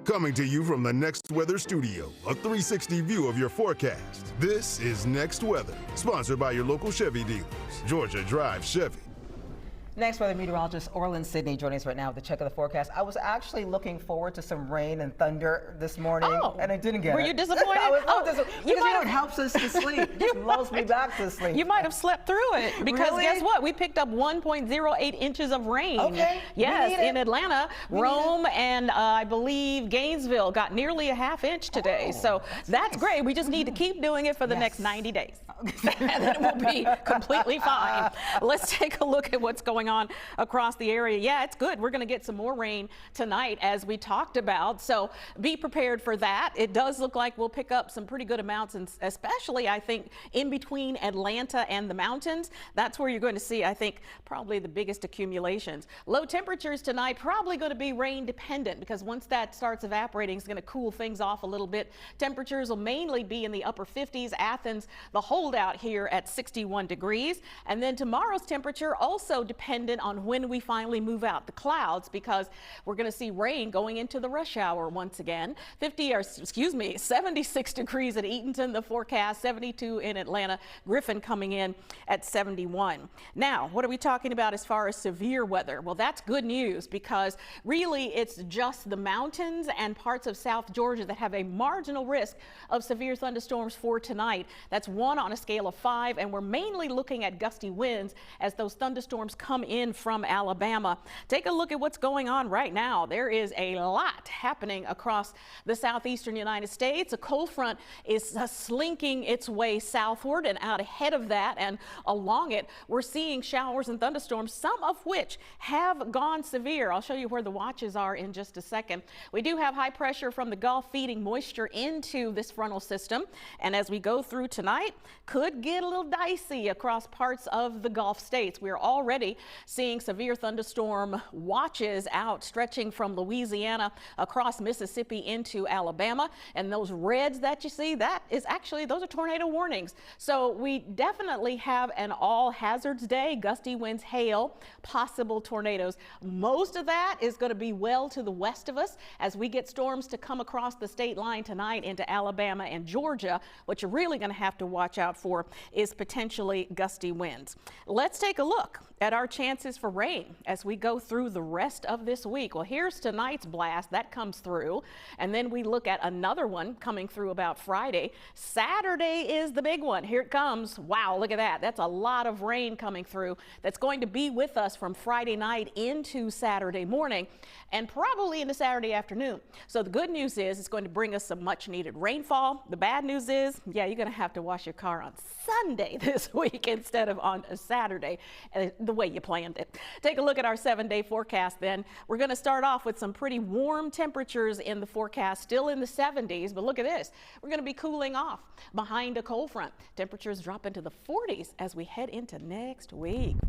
Coming to you from the Next Weather Studio, a 360 view of your forecast. This is Next Weather, sponsored by your local Chevy dealers. Georgia Drive Chevy. Next weather meteorologist Orlin Sidney joining us right now with a check of the forecast. I was actually looking forward to some rain and thunder this morning, and I didn't get it. Were you disappointed? I was disappointed. It helps us to sleep. It just lulls me back to sleep. You might have slept through it because Really? guess what? We picked up 1.08 inches of rain. Okay. Yes, in Atlanta, Rome, and I believe Gainesville got nearly a half inch today. So that's nice. great. We just need to keep doing it for the next 90 days. And then we'll be completely fine. Let's take a look at what's going on across the area. Yeah, it's good. We're going to get some more rain tonight, as we talked about. So be prepared for that. It does look like we'll pick up some pretty good amounts, and especially, I think, in between Atlanta and the mountains. That's where you're going to see, I think, probably the biggest accumulations. Low temperatures tonight, probably going to be rain dependent, because once that starts evaporating, it's going to cool things off a little bit. Temperatures will mainly be in the upper 50s. Athens, the holdout here at 61 degrees. And then tomorrow's temperature also dependent on when we finally move out the clouds, because we're going to see rain going into the rush hour once again. 76 degrees at Eatonton, the forecast, 72 in Atlanta, Griffin coming in at 71. Now, what are we talking about as far as severe weather? Well, that's good news, because really it's just the mountains and parts of South Georgia that have a marginal risk of severe thunderstorms for tonight. That's 1 on a scale of 5, and we're mainly looking at gusty winds as those thunderstorms come in from Alabama. Take a look at what's going on right now. There is a lot happening across the southeastern United States. A cold front is slinking its way southward, and out ahead of that and along it, we're seeing showers and thunderstorms, some of which have gone severe. I'll show you where the watches are in just a second. We do have high pressure from the Gulf feeding moisture into this frontal system, and as we go through tonight, could get a little dicey across parts of the Gulf states. We're already seeing severe thunderstorm watches out, stretching from Louisiana across Mississippi into Alabama. And those reds that you see, that is actually, those are tornado warnings. So we definitely have an all hazards day: gusty winds, hail, possible tornadoes. Most of that is going to be well to the west of us as we get storms to come across the state line tonight into Alabama and Georgia. What you're really going to have to watch out for is potentially gusty winds. Let's take a look at our chances for rain as we go through the rest of this week. Well, here's tonight's blast that comes through, and then we look at another one coming through about Friday. Saturday is the big one. Here it comes. Wow, look at that. That's a lot of rain coming through that's going to be with us from Friday night into Saturday morning and probably into Saturday afternoon. So the good news is it's going to bring us some much needed rainfall. The bad news is, yeah, you're going to have to wash your car on Sunday this week instead of on a Saturday, the way you planned it. Take a look at our 7-day forecast then. We're going to start off with some pretty warm temperatures in the forecast, still in the 70s, but look at this. We're going to be cooling off behind a cold front. Temperatures drop into the 40s as we head into next week.